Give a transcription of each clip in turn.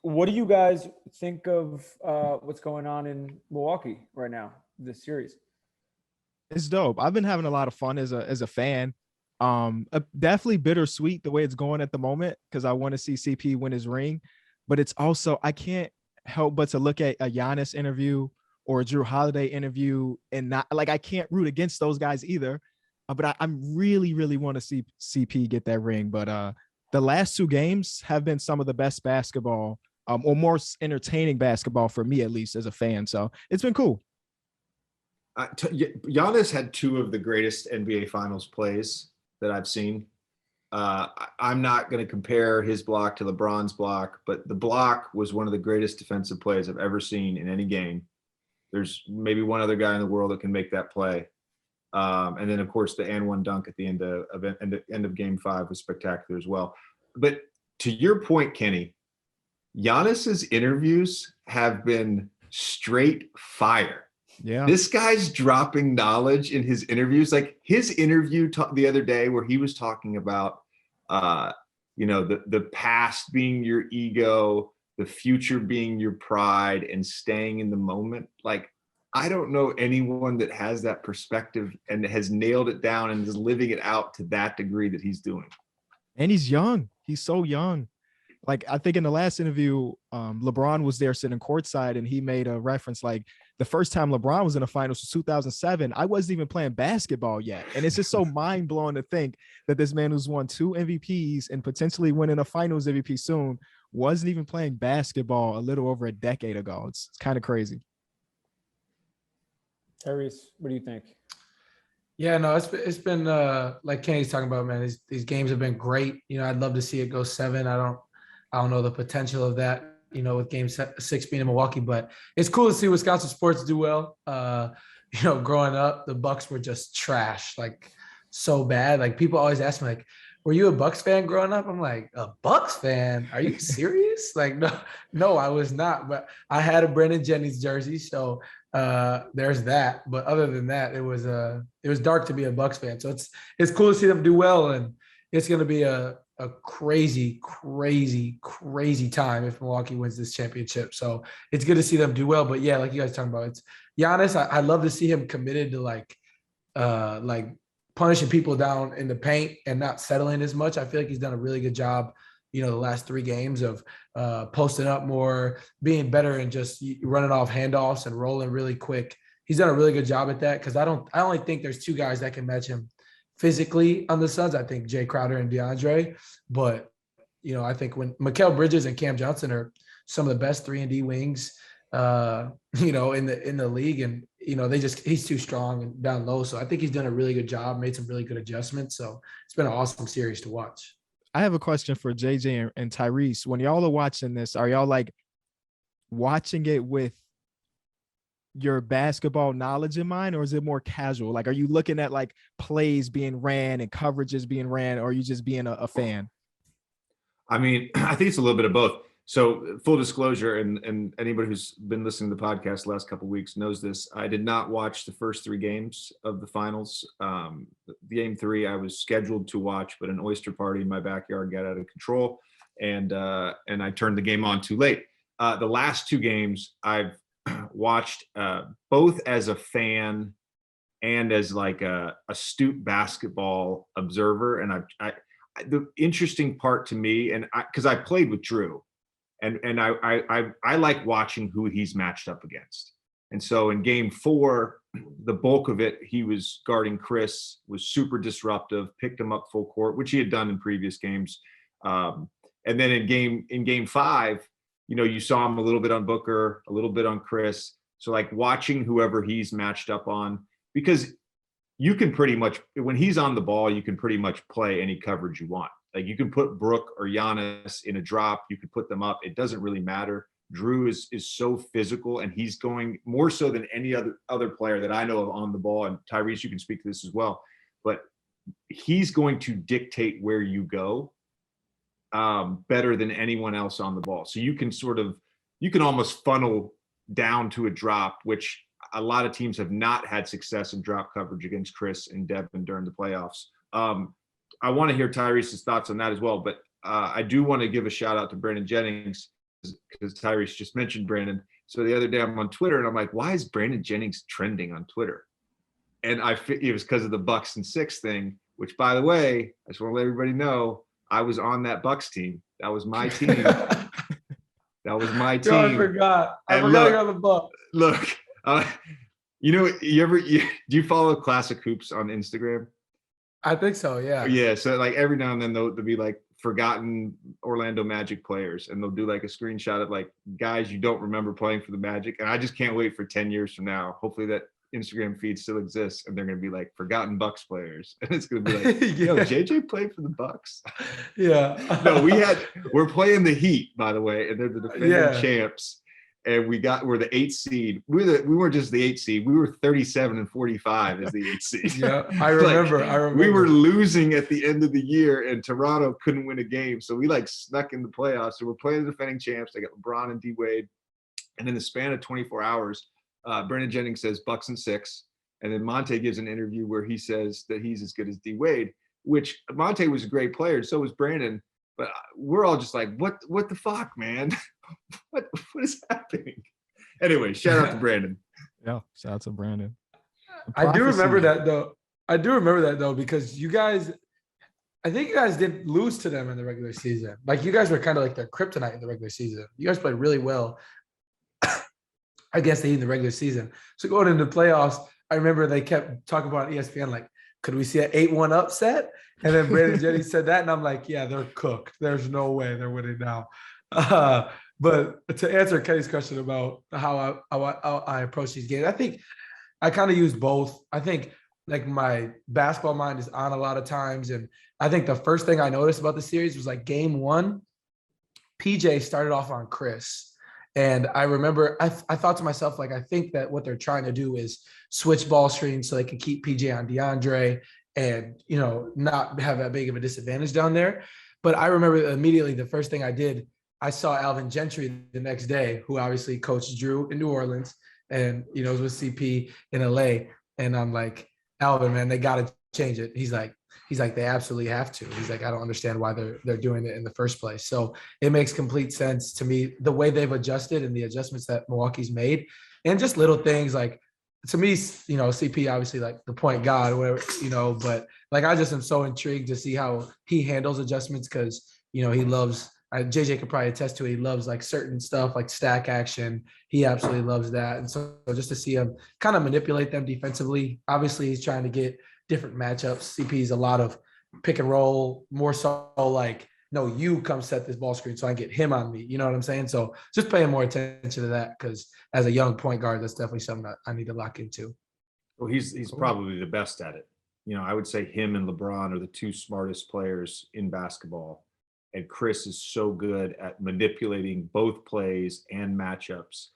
What do you guys think of what's going on in Milwaukee right now, this series? It's dope. I've been having a lot of fun as a fan. Definitely bittersweet the way it's going at the moment because I want to see CP win his ring, but it's also I can't help but to look at a Giannis interview or a Jrue Holiday interview and not like I can't root against those guys either. But I'm really want to see CP get that ring. But the last two games have been some of the best basketball, or more entertaining basketball for me at least as a fan. So it's been cool. Giannis had two of the greatest NBA Finals plays that I've seen. I'm not going to compare his block to LeBron's block, but the block was one of the greatest defensive plays I've ever seen in any game. There's maybe one other guy in the world that can make that play. And then, of course, the and one dunk at the end of Game 5 was spectacular as well. But to your point, Kenny, Giannis's interviews have been straight fire. Yeah. This guy's dropping knowledge in his interviews. Like his interview the other day where he was talking about, the past being your ego, the future being your pride, and staying in the moment. Like, I don't know anyone that has that perspective and has nailed it down and is living it out to that degree that he's doing. And he's young. He's so young. Like, I think in the last interview, LeBron was there sitting courtside and he made a reference like the first time LeBron was in the finals was 2007. I wasn't even playing basketball yet. And it's just so mind blowing to think that this man who's won 2 MVPs and potentially winning a finals MVP soon wasn't even playing basketball a little over a decade ago. It's kind of crazy. Tyrese, what do you think? Yeah, no, it's been like Kenny's talking about, man. These games have been great. I'd love to see it go 7. I don't know the potential of that, with Game 6 being in Milwaukee, but it's cool to see Wisconsin sports do well. Growing up, the Bucks were just trash, like so bad. Like people always ask me, like, "Were you a Bucks fan growing up?" I'm like, "A Bucks fan? Are you serious?" Like, no, I was not. But I had a Brandon Jennings jersey, so there's that. But other than that, it was dark to be a Bucks fan. So it's cool to see them do well, and it's going to be a crazy time if Milwaukee wins this championship. So it's good to see them do well. But yeah, like you guys talking about, it's Giannis. I love to see him committed to like punishing people down in the paint and not settling as much. I feel like he's done a really good job, the last 3 games of posting up more, being better and just running off handoffs and rolling really quick. He's done a really good job at that because I only think there's 2 guys that can match him physically on the Suns. I think Jay Crowder and DeAndre, but I think when Mikal Bridges and Cam Johnson are some of the best 3-and-D wings, in the league, and he's too strong and down low. So I think he's done a really good job, made some really good adjustments. So it's been an awesome series to watch. I have a question for JJ and Tyrese. When y'all are watching this, are y'all like watching it with your basketball knowledge in mind, or is it more casual? Like, are you looking at like plays being ran and coverages being ran, or are you just being a fan? I mean, I think it's a little bit of both. So full disclosure, and anybody who's been listening to the podcast the last couple of weeks knows this. I did not watch the first 3 games of the finals. Game 3, I was scheduled to watch, but an oyster party in my backyard got out of control, and I turned the game on too late. The last 2 games I've watched both as a fan and as like a astute basketball observer. And the interesting part to me, and because I played with Jrue, and I like watching who he's matched up against. And so in Game 4, the bulk of it, he was guarding Chris, was super disruptive, picked him up full court, which he had done in previous games. And then in Game 5, you saw him a little bit on Booker, a little bit on Chris. So like watching whoever he's matched up on, because you can pretty much, when he's on the ball, you can pretty much play any coverage you want. Like you can put Brooke or Giannis in a drop, you could put them up. It doesn't really matter. Jrue is so physical, and he's going more so than any other player that I know of on the ball. And Tyrese, you can speak to this as well, but he's going to dictate where you go better than anyone else on the ball. So you can almost funnel down to a drop, which a lot of teams have not had success in drop coverage against Chris and Devin during the playoffs. I want to hear Tyrese's thoughts on that as well, but I do want to give a shout out to Brandon Jennings. because Tyrese just mentioned Brandon. So the other day I'm on Twitter and I'm like, why is Brandon Jennings trending on Twitter? And it was because of the Bucks and 6 thing, which, by the way, I just want to let everybody know, I was on that Bucks team. That was my team. That was my team. Yo, I forgot. I And forgot look, about the Bucks. Look, do you follow Classic Hoops on Instagram? I think so, yeah. Yeah. So like every now and then there'll be like forgotten Orlando Magic players, and they'll do like a screenshot of like guys you don't remember playing for the Magic. And I just can't wait for 10 years from now. Hopefully that Instagram feed still exists, and they're going to be like forgotten Bucks players. And it's going to be like, Yeah. JJ played for the Bucks. Yeah. No, we're playing the Heat, by the way, and they're the defending champs. And we're the 8th seed. We weren't just the 8th seed. We were 37-45 as the 8th seed. Yeah, I remember. We were losing at the end of the year, and Toronto couldn't win a game. So we like snuck in the playoffs. So we're playing the defending champs. They got LeBron and D Wade. And in the span of 24 hours, Brandon Jennings says Bucks and 6. And then Monte gives an interview where he says that he's as good as D Wade, which Monte was a great player. And so was Brandon. But we're all just like, what the fuck, man? what is happening? Anyway, shout out to Brandon. Yeah, shout out to Brandon. I do remember that though, because you guys, I think you guys didn't lose to them in the regular season. Like you guys were kind of like their kryptonite in the regular season. You guys played really well against the Heat in the regular season. So going into the playoffs, I remember they kept talking about on ESPN, like, could we see an 8-1 upset? And then Brandon Jennings said that, and I'm like, yeah, they're cooked. There's no way they're winning now. But to answer Kenny's question about how I approach these games, I think I kind of use both. I think like my basketball mind is on a lot of times. And I think the first thing I noticed about the series was like game 1, PJ started off on Chris. And I remember I thought to myself, like, I think that what they're trying to do is switch ball screens so they can keep PJ on DeAndre and, not have that big of a disadvantage down there. But I remember immediately the first thing I did, I saw Alvin Gentry the next day, who obviously coached Jrue in New Orleans and, was with CP in LA. And I'm like, Alvin, man, they got to change it. He's like, they absolutely have to. He's like, I don't understand why they're doing it in the first place. So it makes complete sense to me, the way they've adjusted and the adjustments that Milwaukee's made, and just little things like, to me, CP obviously like the point guard, whatever, but like I just am so intrigued to see how he handles adjustments because, he loves, JJ could probably attest to it. He loves like certain stuff like stack action. He absolutely loves that. And so just to see him kind of manipulate them defensively, obviously he's trying to get different matchups. CP's a lot of pick and roll, more so like, no, you come set this ball screen so I can get him on me. You know what I'm saying? So just paying more attention to that because as a young point guard, that's definitely something that I need to lock into. Well, he's probably the best at it. I would say him and LeBron are the 2 smartest players in basketball. And Chris is so good at manipulating both plays and matchups.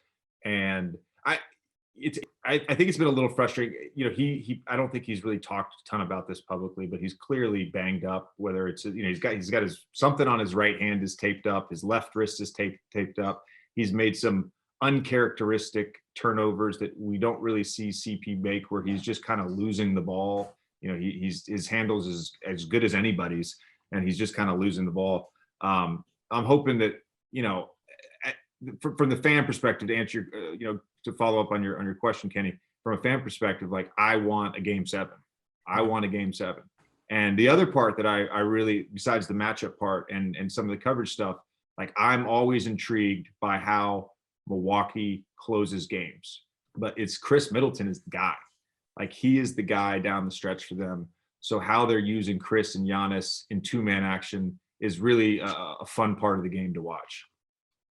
And I think it's been a little frustrating. I don't think he's really talked a ton about this publicly, but he's clearly banged up. Whether it's he's got his something on his right hand is taped up, his left wrist is taped up. He's made some uncharacteristic turnovers that we don't really see CP make, where he's just kind of losing the ball. His handles is as good as anybody's, and he's just kind of losing the ball. I'm hoping that from the fan perspective, to answer to follow up on your question, Kenny, from a fan perspective, like I want a game 7. I want a game 7. And the other part that I really, besides the matchup part and some of the coverage stuff, like I'm always intrigued by how Milwaukee closes games. But it's Chris Middleton is the guy. Like he is the guy down the stretch for them. So how they're using Chris and Giannis in 2-man action is really a fun part of the game to watch.